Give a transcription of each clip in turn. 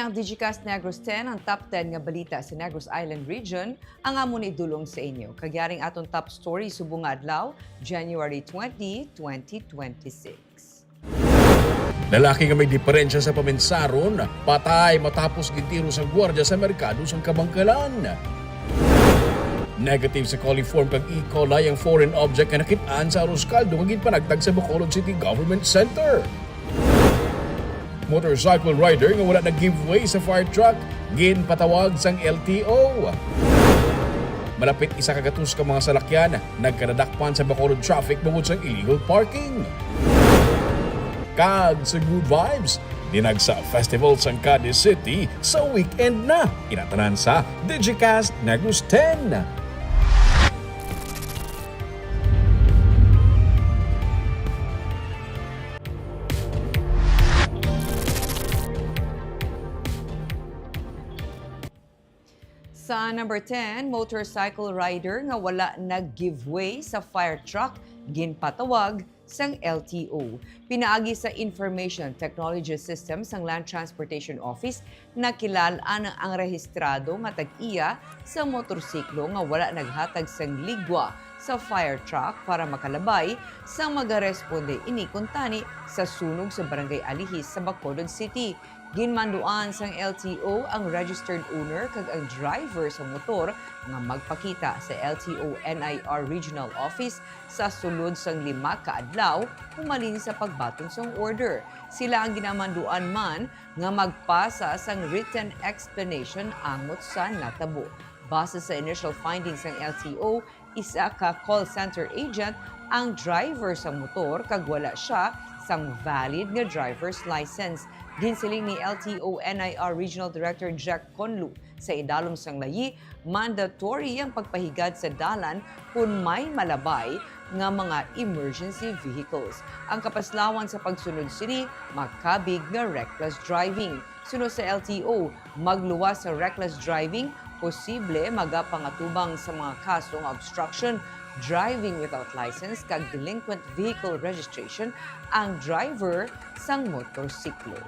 ang Digicast Negros X, ang top 10 nga balita sa Negros Island Region, ang amon idulong sa inyo. Kagyaring atong top story subong adlaw, January 20, 2026. Lalaki nga may diferensya sa pamensaron, patay matapos gitiro sa gwardiya sa merkado sa Kabangkalan. Negative sa coliform kag E. coli ang foreign object nga nakitaan sa Aroscaldo nga ginpanagtag sa Bacolod City Government Center. Motorcycle rider nga wala nag-giveaway sa fire truck, ginpatawag sang LTO. Malapit isa kagatus ka mga salakyan, nagkanadakpan sa Bacolod traffic bungod sa illegal parking. Kag sa good vibes, dinagsa festival sa Cadiz City sa weekend na. Inatanan sa Digicast Negros X. Sa number 10, motorcycle rider nga wala nag-giveaway sa fire truck, ginpatawag sang LTO. Pinaagi sa Information Technology System sang Land Transportation Office na kilalaan ang rehistrado nga tag-iya sa motorsiklo nga wala naghatag sang ligwa sa fire truck para makalabay sa magaresponde ini kuntani sa sunog sa Barangay Alihis sa Bacolod City. Ginmanduan sang LTO ang registered owner kag ang driver sa motor nga magpakita sa LTO NIR Regional Office sa sulod sang 5 ka adlaw humalin sa pagbaton sang order. Sila ang ginamanduan man nga magpasa sang written explanation angot sa natabo. Base sa initial findings ng LTO, isa ka call center agent ang driver sa motor kag wala siya sang valid nga driver's license. Ginsiling ni LTO NIR Regional Director Jack Conlu sa idalom sang layi, mandatory ang pagpahigad sa dalan kung may malabay nga mga emergency vehicles. Ang kapaslawan sa pagsunod sini, makabig nga reckless driving. Sunod sa LTO, magluwas sa reckless driving, posible magapangatubang sa mga kasong obstruction, driving without license kag delinquent vehicle registration ang driver sang motorsiklo.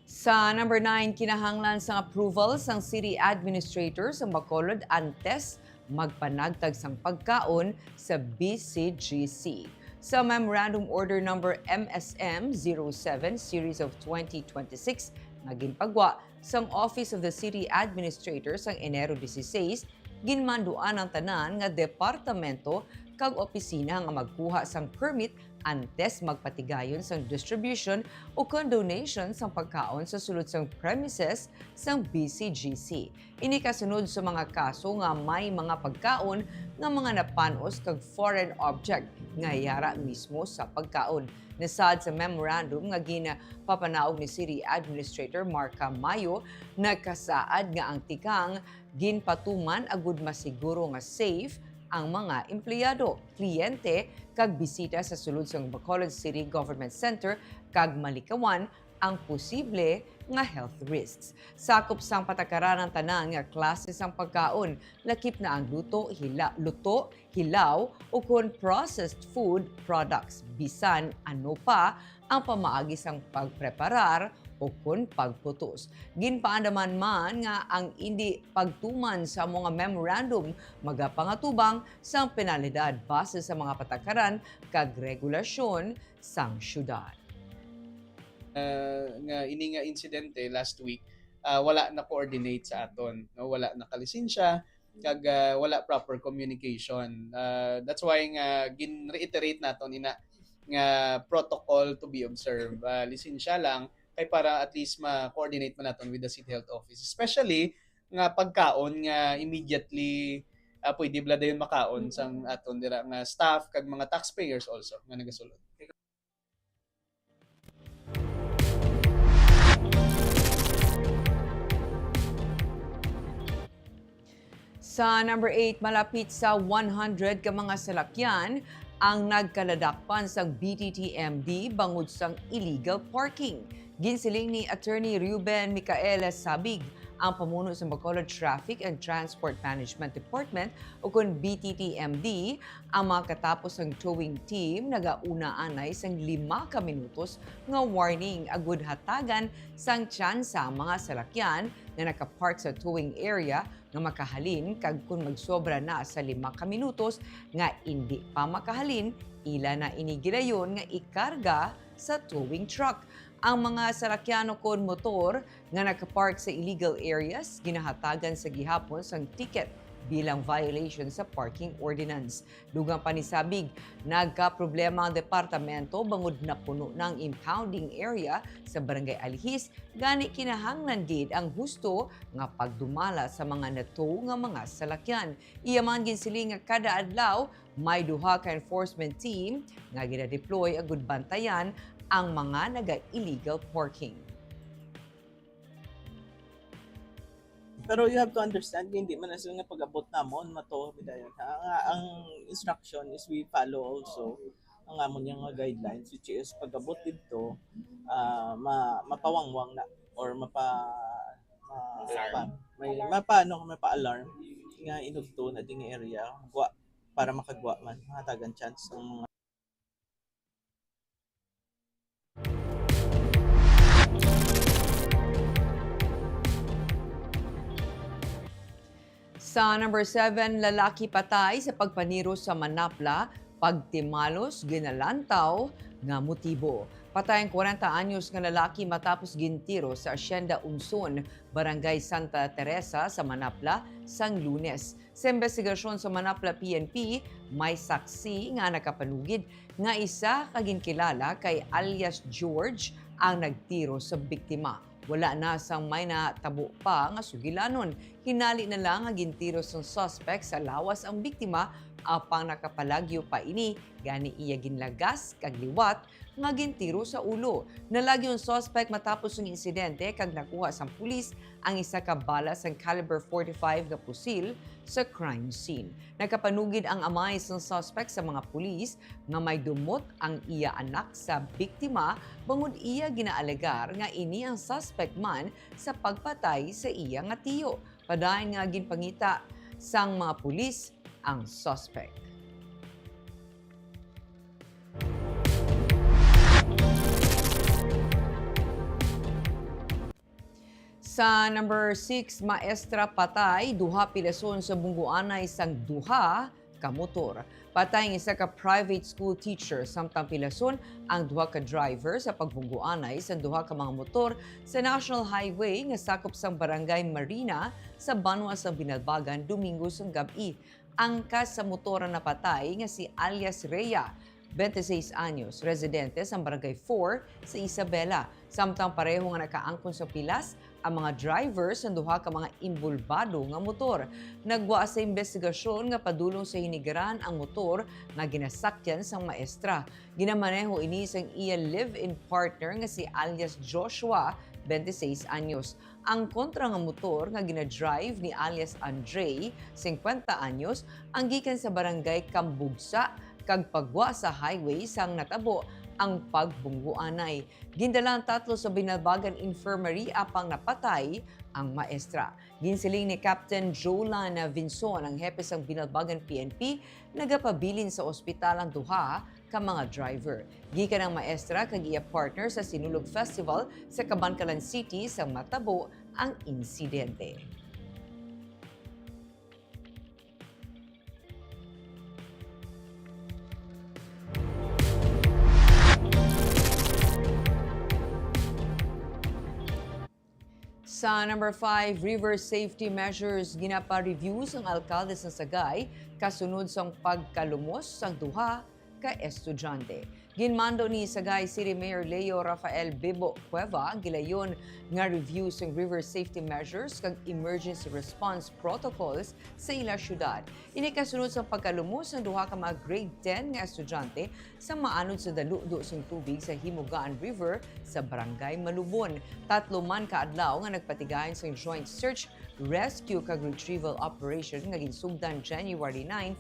Sa number 9, kinahanglan sang approval sang City Administrator sa Bacolod antes magpanagtag sang pagkaon sa BCGC. Sa Memorandum Order Number MSM 07 Series of 2026 nga ginpagwa sang Office of the City Administrator sang Enero 16, ginmanduan ang tanan nga departamento kag opisina nga magkuha sang permit antes magpatigayon sang distribution o donation sang pagkaon sa sulod sang premises sang BCGC. Ini kasunod sa mga kaso nga may mga pagkaon nga mga napanos kag foreign object nga yara mismo sa pagkaon. Nasad sa memorandum nga ginapapanaog ni City Administrator Marca Mayo, nagkasaad nga ang tikang ginpatuman agud masiguro nga safe ang mga empleyado, kliyente, kag bisita sa sulod sang Bacolod City Government Center kag malikawan ang posible nga health risks. Sakop sang patakaran ng tanan nga klase sang pagkaon, lakip na ang luto, hilaw o kun processed food products, bisan ano pa ang pamaagi sang pagpreparar o kun pagputos. Ginpaandaman man nga ang hindi pagtuman sa mga memorandum magapangatubang sang penalidad base sa mga patakaran kag regulasyon sang syudad. Nga ini nga insidente last week, wala na coordinate sa aton, no? Wala na kalisensya kag wala proper communication. That's why nga gin-reiterate naton ina nga protocol to be observed. Lisensya lang kay para at least ma-coordinate man naton with the City Health Office, especially nga pagkaon nga immediately pwede bla dayon makaon sang aton dira nga staff kag mga taxpayers also nga nagasulod. Sa number 8, malapit sa 100 ka mga salakyan ang nagkaladakpan sa BTTMD bangod sang illegal parking. Ginsiling ni Attorney Ruben Micaela Sabig, ang pamuno sa Bacolod Traffic and Transport Management Department o kung BTTMD, ang mga katapos ng towing team nagauna anay sang 5 ka minutos nga warning agud hatagan sang tsansa ang mga salakyan na nakapark sa towing area nga makahalin kag kung magsobra na sa 5 ka minutos nga hindi pa makahalin, ila na inigilayon nga ikarga sa towing truck. Ang mga sarakyano kon motor nga nakapark sa illegal areas ginahatagan sa gihapon sang ticket bilang violation sa parking ordinance. Dugang panisabig, nagka-problema ang departamento bangod na puno ng impounding area sa Barangay Alihis, gani kinahanglan gid ang husto nga pagdumala sa mga nato nga mga salakyan. Iyaman ginsiling nga kada adlaw may 2 ka enforcement team nga gina-deploy agud bantayan ang mga naga-illegal parking. Pero you have to understand, hindi man na sila nga pag-abot namon, mato, bidayon. Ang instruction is we follow also ang amon yung guidelines, which is pag-abot dito, mapawangwang na or mapa-alarm nga inugto na ding area para makagwa man, mahatagan chance ng mga Sa number 7, lalaki patay sa pagpaniro sa Manapla, pagtimalos, ginalantaw, nga motibo. Patay ang 40 anyos nga lalaki matapos gintiro sa Asyenda Unson, Barangay Santa Teresa sa Manapla, sang Lunes. Sa investigasyon sa Manapla PNP, may saksi nga nakapanugid nga isa kaginkilala kay alias George ang nagtiro sa biktima. Wala na sang may natabo pa nga sugilanon. Hinali na lang ang gintiro sa suspect sa lawas ang biktima apang nakapalagyo pa ini gani iya ginlagas kag liwat nga gintiro sa ulo. Nalagyo ang suspect matapos ng insidente kag nakuha sang pulis ang isa ka bala sang caliber 45 nga pusil sa crime scene. Nakapanugid ang amay ng suspect sa mga pulis nga may dumot ang iya anak sa biktima bangod iya ginaalegar nga ini ang suspect man sa pagpatay sa iya nga tiyo. Padayon nga ginpangita sang mga pulis ang suspect. Sa number 6, maestra patay, 2 pilason sa bungguanay sang 2 ka motor. Patay ang isa ka private school teacher samtang pilason ang 2 ka driver sa pagbungguanay sa 2 ka mga motor sa National Highway nga sakop sang Barangay Marina sa Banwa sa Binalbagan Domingo sang gabi. Ang kas sa motor na patay nga si alias Rhea, 26 anyos, residente sa Barangay 4 sa Isabela. Samtang pareho nga nakaangkon sa pilas ang mga drivers ng 2 ka mga imbulbado nga motor. Nagwa sa investigasyon nga padulong sa hinigaran ang motor nga ginasakyan sang maestra. Ginamaneho ini sang iya live-in partner nga si alias Joshua, 26 anyos. Ang kontra nga motor nga ginadrive ni alias Andre, 50 anyos, ang gikan sa barangay Kambugsa, kag pagwa sa highway sang natabo ang pagbungguanay. Gindalang 3 sa Binalbagan Infirmary apang napatay ang maestra. Ginsiling ni Captain Jolan Vinson, ang hepe sang Binalbagan PNP, nagapabilin sa ospital ang 2 ka mga driver. Gikan ang maestra kag iya partner sa Sinulog Festival sa Cabancalan City sa matabo ang insidente. Sa number 5, river safety measures ginapa-review sang alkalde sa Sagay kasunod sang pagkalumos sang 2 ka estudyante. Ginmando ni Sagay City Mayor Leo Rafael Bibo Cueva ang gilayon nga review sang river safety measures kag emergency response protocols sa ila syudad. Ini kasunod sa pagkalumos ng 2 ka mga grade 10 nga estudyante sa maanod sa daludo sang tubig sa Himugaan River sa Barangay Malubon. 3 man kaadlaw nga nagpatigayon sa joint search, rescue kag retrieval operation nga ginsugdan January 9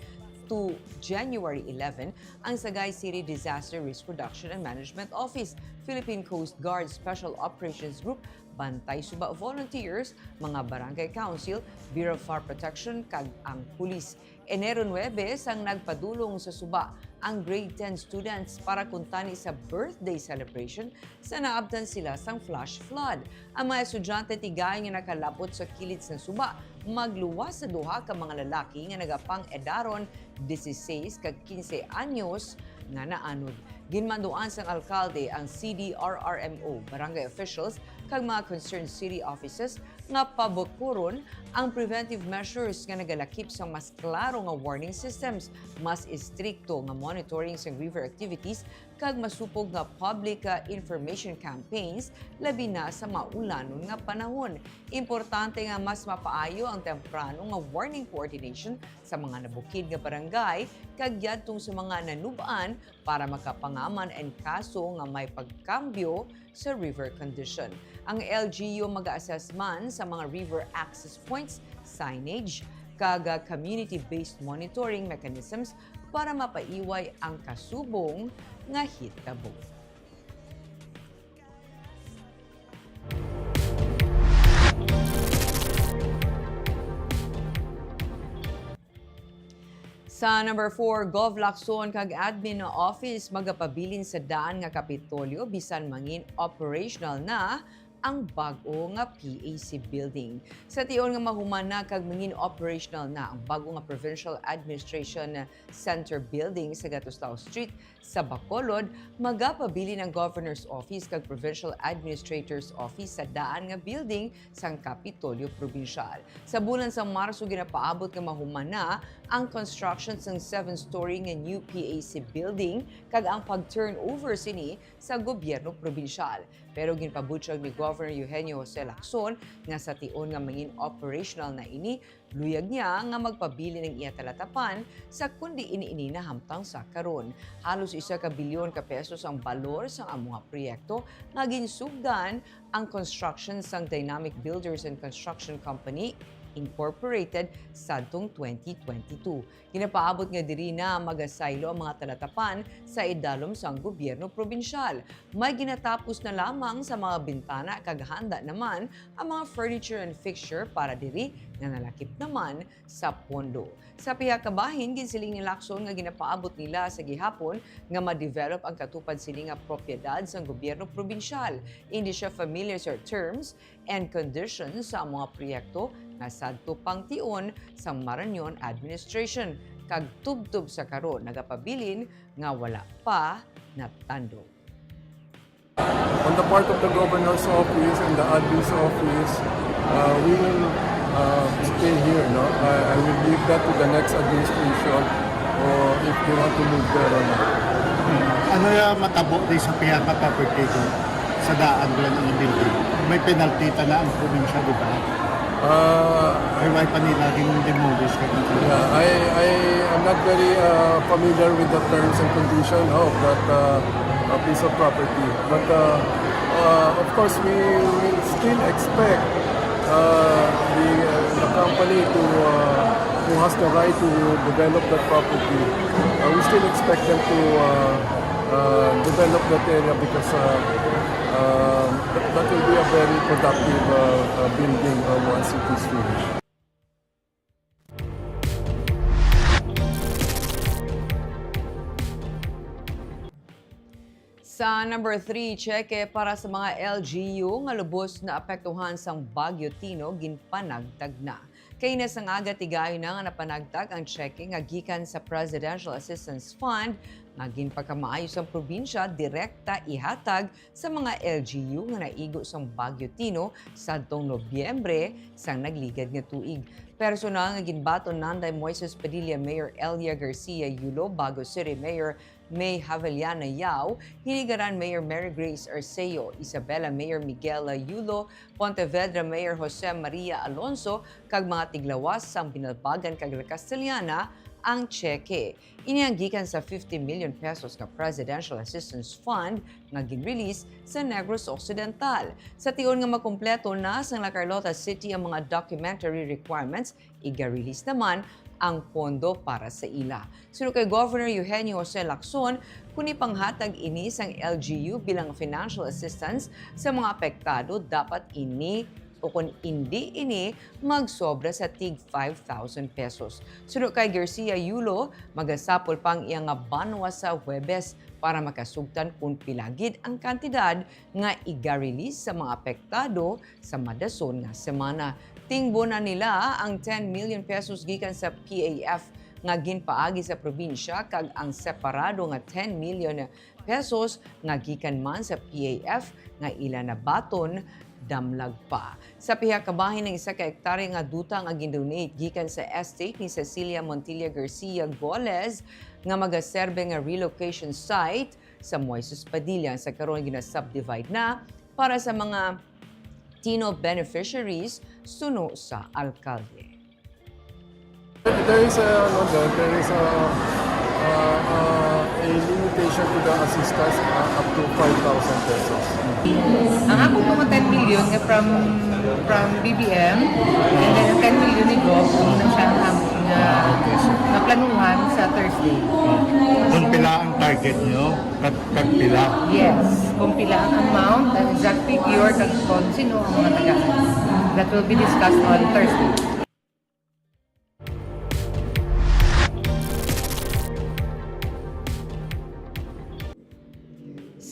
to January 11 ang Sagay City Disaster Risk Reduction and Management Office, Philippine Coast Guard Special Operations Group, bantay suba volunteers, mga barangay council, Bureau of Fire Protection kag ang pulis. Enero 9 sang nagpadulong sa suba ang grade 10 students para kuntani sa birthday celebration sa naabtan sila sang flash flood. Ang mga estudyante tigay nga nakalapot sa kilid sa suba, magluwas sa duha ka mga lalaki nga nagapang edaron 16 kag 15 anyos nga naanod. Ginmanduan sang alkalde ang CDRRMO, barangay officials kag mga concerned city offices nga pabukuron ang preventive measures nga nagalakip sa mas klaro nga warning systems, mas istrikto nga monitoring sa river activities kag masupog nga public information campaigns labi na sa maulanon nga panahon. Importante nga mas mapaayo ang temprano nga warning coordination sa mga nabukid nga barangay kag yadtong sa mga nanubaan para makapangaman and kaso nga may pagkambyo sa river condition. Ang LGU mag-assess man sa mga river access points, signage, kag community-based monitoring mechanisms para mapaiway ang kasubong nga hitabo. Sa number 4, Govlacson kag admin na office magapabilin sa daan nga Kapitolyo bisan mangin operational na ang bago nga PAC building. Sa tion nga mahuman na kag mangin operational na ang bago nga Provincial Administration Center building sa Gatuslao Street sa Bacolod, magapabili ng Governor's Office kag Provincial Administrator's Office sa daan nga building sang Kapitolyo Provincial. Sa bulan sa Marso ginapaabot nga mahuman na ang construction sang 7-story nga new PAC building kag ang pag-turnover sini sa gobyerno provincial. Pero ginpabutyag ni Governor Eugenio Jose Lacson nga sa tion nga mangin operational na ini, luyag niya nga magpabili ng iya talatapan sa kundi ini na hamtang sa karon. Halos 1 bilyon ka pesos ang balor sa mga proyekto nga ginsugdan ang construction sang Dynamic Builders and Construction Company Incorporated sadtong 2022. Ginapaabot nga diri na magasaylo ang mga talatapan sa idalom sang gobyerno probinsyal. May ginatapos na lamang sa mga bintana kag handa naman ang mga furniture and fixture para diri nga nalakip naman sa pondo. Sa pihakabahin, ginsiling ni Lacson nga ginapaabot nila sa gihapon nga ma-develop ang katupad sini nga propiedad sang gobyerno probinsyal. Hindi siya familiar sa terms and conditions sa mga proyekto nga sadto pang tion sa Marañon Administration kag tubtub sa karon nagapabilin nga wala pa natando. On the part of the Governor's Office and the Admin's Office, we will stay here. No? I will leave that to the next administration or if they want to move there or not. Ano yung matabo din sa piyama property ko sa daan doon ang building? May penalty ta na ang probinsya, di ba? Ay, why pa nila rin demolish ka dito? Yeah, I am not very familiar with the terms and conditions of that piece of property. But of course, we will still expect the company who has the right to develop that property. We still expect them to develop that area because that will be a very productive building once it is finished. Sa number 3, cheque para sa mga LGU nga lubos na apektuhan sang Bagyo Tino ginpanagtag na. Kay nasang aga tigayo na nga napanagtag ang cheque nga gikan sa Presidential Assistance Fund nga ginpagkamaayos ang probinsya direkta ihatag sa mga LGU nga naigo sang Bagyo Tino sadtong Nobyembre sang nagligad nga tuig. Personal nga ginbaton nanday Moises Padilla, Mayor Elia Garcia Yulo, Bago City Mayor May Haveliana Yao, Hinigaran Mayor Mary Grace Arceo, Isabela Mayor Miguel Yulo, Pontevedra Mayor Jose Maria Alonso, kag mga tiglawas sang Binalbagan kag Castellana ang cheque. Inianggikan sa 50 million pesos nga Presidential Assistance Fund nga gin-release sa Negros Occidental. Sa tion nga makumpleto na sa La Carlota City ang mga documentary requirements, iga-release naman ang pondo para sa ila. Sino kay Governor Eugenio Jose Lacson, kuni panghatag ini sang LGU bilang financial assistance sa mga apektado, dapat ini o kung hindi ini, magsobra sa tig 5,000 pesos. Sunod kay Garcia Yulo, magasapol pang iyang banwa sa Huwebes para makasugtan kung pilagid ang kantidad nga iga-release sa mga apektado sa madason nga semana. Tingbo na nila ang 10 million pesos gikan sa PAF nga ginpaagi sa probinsya kag ang separado nga 10 million pesos nga gikan man sa PAF nga ila na baton damlag pa. Sa piha kabahin ng isa ka hektare nga duta nga gindonate gikan sa estate ni Cecilia Montilla Garcia Goles nga magaserbe nga relocation site sa Moises Padilla sa karon gina-subdivide na para sa mga Tino beneficiaries suno sa alkalde. There is a limitation to the assistance up to 5,000 pesos. Ang ako po 10 million nga from BBM and then 10 million ni Gov na siya nga planuhan sa Thursday. Doon pila ang target nyo? Kag pila? Yes, kung pila ang amount, ang exact figure, kung sino ang mga tagaan. That will be discussed on Thursday.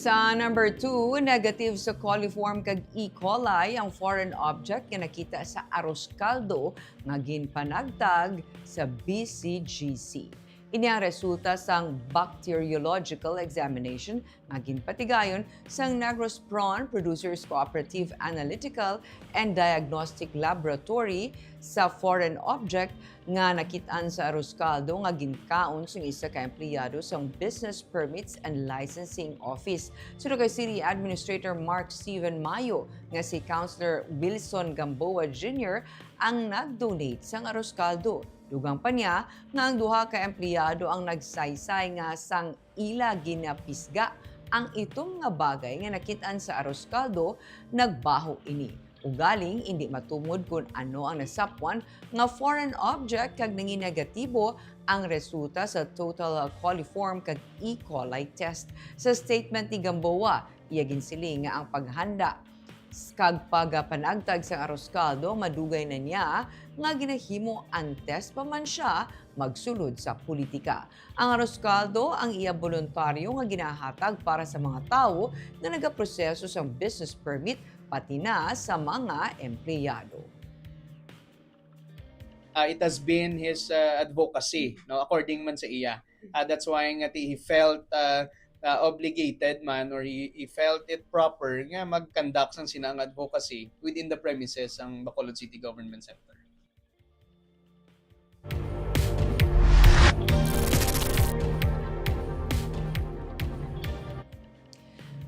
Sa number 2, negative sa coliform kag E. coli ang foreign object nga nakita sa arroz caldo nga ginpanagtag sa BCGC. Ini ang resulta sang bacteriological examination nga ginpatigayon sang Negros Prawn Producers Cooperative Analytical and Diagnostic Laboratory sa foreign object nga nakitaan sa arroz caldo nga ginkaon sa isa ka empleyado sa Business Permits and Licensing Office. Sunod kay City Administrator Mark Steven Mayo nga si Councilor Wilson Gamboa Jr. ang nag-donate sa arroz caldo. Dugang pa niya nga ang duha ka empleyado ang nagsaysay nga sang ila ginapisga ang itong nga bagay nga nakitaan sa arroz caldo nagbaho ini. Ugaling hindi matumod kung ano ang nasapwan nga foreign object kag nangi negatibo ang resulta sa total coliform kag E. coli test. Sa statement ni Gamboa, iya ginsiling nga ang paghanda kag pagapanagtag sa arroz caldo madugay na niya nga ginahimo antes pa man siya magsulod sa politika. Ang arroz caldo ang iya voluntaryo nga ginahatag para sa mga tao na nagaproseso sa business permit pati na sa mga empleyado. It has been his advocacy, no, according man sa iya. That's why nga he felt obligated man or he felt it proper nga mag-conduct sang sinang advocacy within the premises ang Bacolod City Government Center.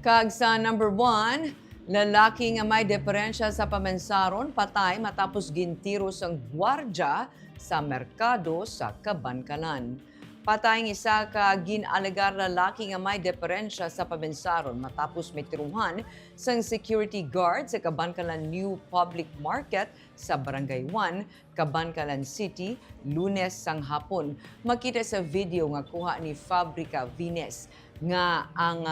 Kag sa number 1, lalaki nga may diferensya sa pamensaron patay matapos gintiro sang gwardya sa merkado sa Kabankalan. Patay ang isa ka ginalegar lalaki nga may diferensya sa pamensaron matapos may tiruhan sang security guard sa Kabankalan New Public Market sa Barangay 1, Kabankalan City, Lunes sang hapon. Makita sa video nga kuha ni Fabrica Vines nga ang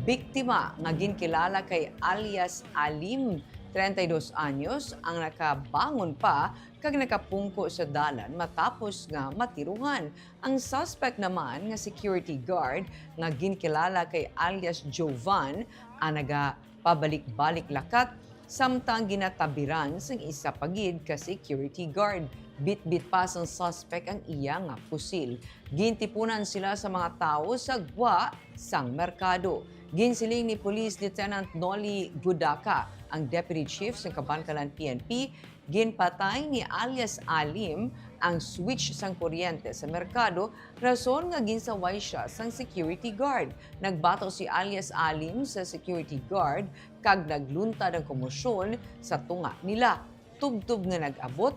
biktima nga ginkilala kay alias Alim, 32 anyos, ang nakabangon pa kag nakapungko sa dalan matapos nga matiruhan. Ang suspect naman nga security guard nga ginkilala kay alias Jovan ang nagapabalik-balik lakat samtang ginatabiran sang isa pagid ka security guard. Bit-bit pa sang suspect ang iya nga pusil. Gintipunan sila sa mga tao sa gwa sang merkado. Ginsiling ni Police Lieutenant Noli Gudaka, ang Deputy Chief sa Kabankalan PNP, ginpatay ni alias Alim ang switch sang kuryente sa merkado, rason nga ginsaway siya sang security guard. Nagbato si alias Alim sa security guard kag nagluntad ang komosyon sa tunga nila. Tubtub nga nag-abot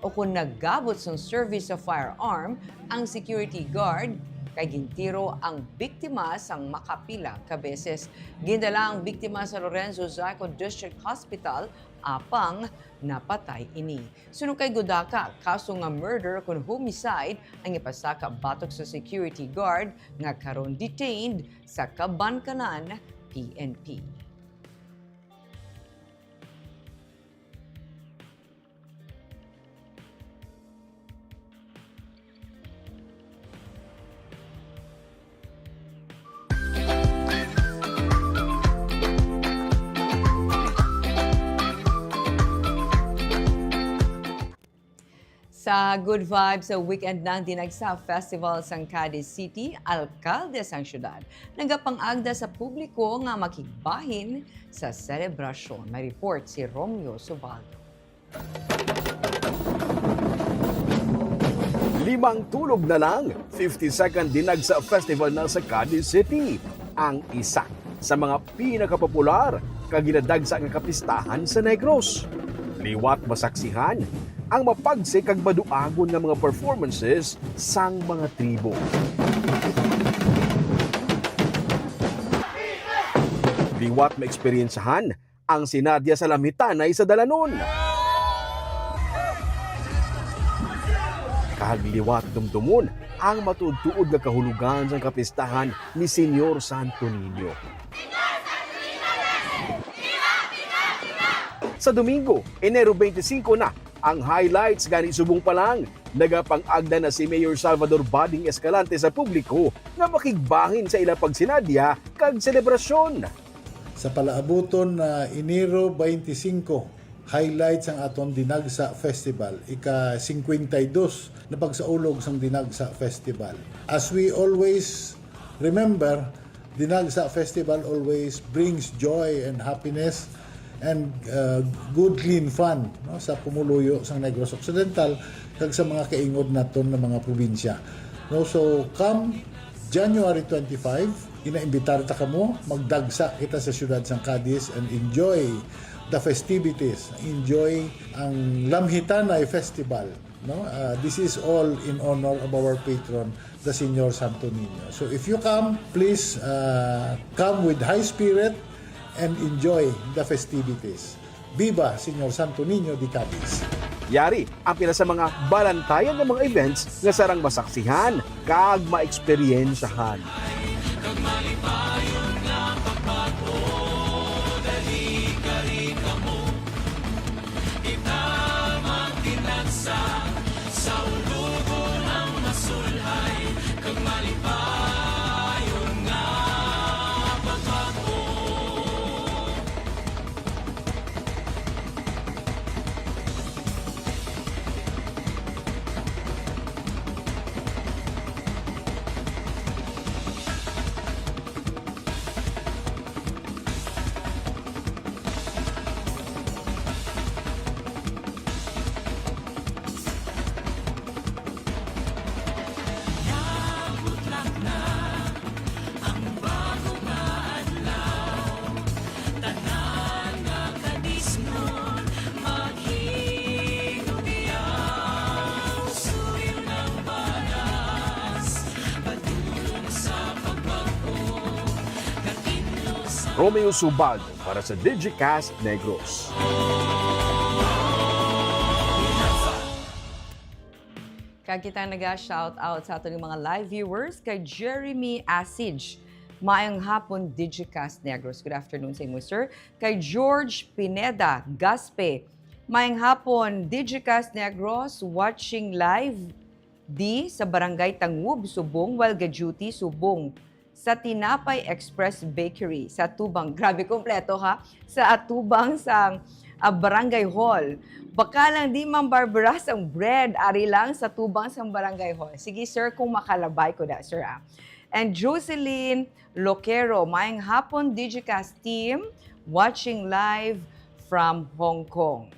o kung naggabot sang service sa firearm ang security guard kay gintiro ang biktima sang makapila ka beses. Gindala ang biktima sa Lorenzo Zaco District Hospital apang napatay ini. Suno kay Gudaka, kaso nga murder kung homicide ang ipasaka batok sa security guard nga karon detained sa Kabankanan, PNP. Sa Good Vibes sa weekend ng Dinagsa Festival sa Cadiz City, alkalde sang syudad nagapangagda sa publiko nga makigbahin sa selebrasyon. May report si Romeo Subaldo. Limang tulog na lang, 52nd Dinagsa Festival na sa Cadiz City. Ang isa sa mga pinakapopular kaginadagsa nga kapistahan sa Negros. Liwat masaksihan ang mapagsi kag maduagon nga mga performances sang mga tribo. Liwat maeksperiensahan ang sinadya sa lamitanay sa dalanon. Kagliwat dumdumon ang matudtuod nga kahulugan sa kapistahan ni Senyor Santo Niño. Sa Domingo, Enero 25 na, ang highlights gani subong pa lang, nagapang-agda na si Mayor Salvador Bading Escalante sa publiko nga makigbahin sa ilang pagsinadya kag selebrasyon. Sa palaabuton na Enero 25, highlights ang aton Dinagsa Festival, ika-52 na pagsaulog sang Dinagsa Festival. As we always remember, Dinagsa Festival always brings joy and happiness and good clean fun, no, sa pumuluyo sa Negros Occidental kag sa mga kaingod naton na mga probinsya. No, so come January 25, inaimbitar ta kamo magdagsa kita sa siyudad sang Cadiz and enjoy the festivities, enjoy ang Lamhitanay Festival. No, this is all in honor of our patron, the Senyor Santo Niño. So if you come, please come with high spirit and enjoy the festivities. Viva Senyor Santo Niño de Cadiz. Yari ang pila sa mga balantayan ng mga events nga sarang masaksihan kag maeksperiensyahan. Romeo Subaldo para sa Digicast Negros. Kaya kita naga-shout out sa ating mga live viewers kay Jeremy Asij. Maayong hapon, Digicast Negros. Good afternoon sa inyo, sir. Kay George Pineda Gaspe. Maayong hapon, Digicast Negros, watching live di sa Barangay Tangub, Subong, while ga-duty, Subong. Sa Tinapay Express Bakery, sa Atubang. Grabe, kompleto ha. Sa Atubang sa Barangay Hall. Baka lang di mambarbaras ang bread, ari lang sa Tubang sa Barangay Hall. Sige sir, kung makalabay ko na sir. And Jocelyn Loquero, maayong hapon Digicast team, watching live from Hong Kong.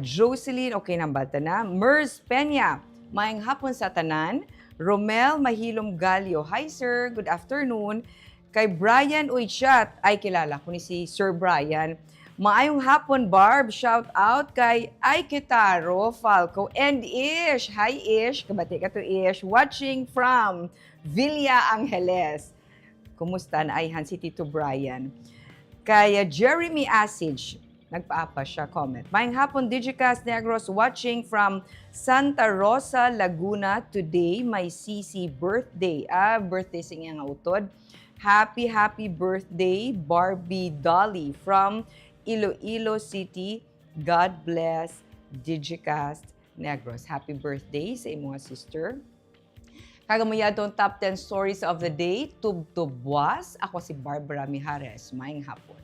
Jocelyn, okay nang bata na. Mers Peña, maayong hapon sa tanan. Romel Mahilom Galio, hi sir, good afternoon. Kay Brian Uychat, ay kilala ko ni si Sir Brian. Maayong hapon, Barb. Shout out kay Aikitaro Falco and Ish. Hi, Ish. Kabati ka to, Ish. Watching from Villa Angeles. Kumusta na ayhan si Tito Brian? Kay Jeremy Asage. Nagpaapa siya, comment. Maayong hapon, Digicast Negros. Watching from Santa Rosa, Laguna. Today, my CC birthday. Birthday sa nga utod. Happy birthday, Barbie Dolly from Iloilo City. God bless Digicast Negros. Happy birthday sa imong sister. Kagamuyadong top 10 stories of the day. Tubtubwas. Ako si Barbara Mijares. Maayong hapon.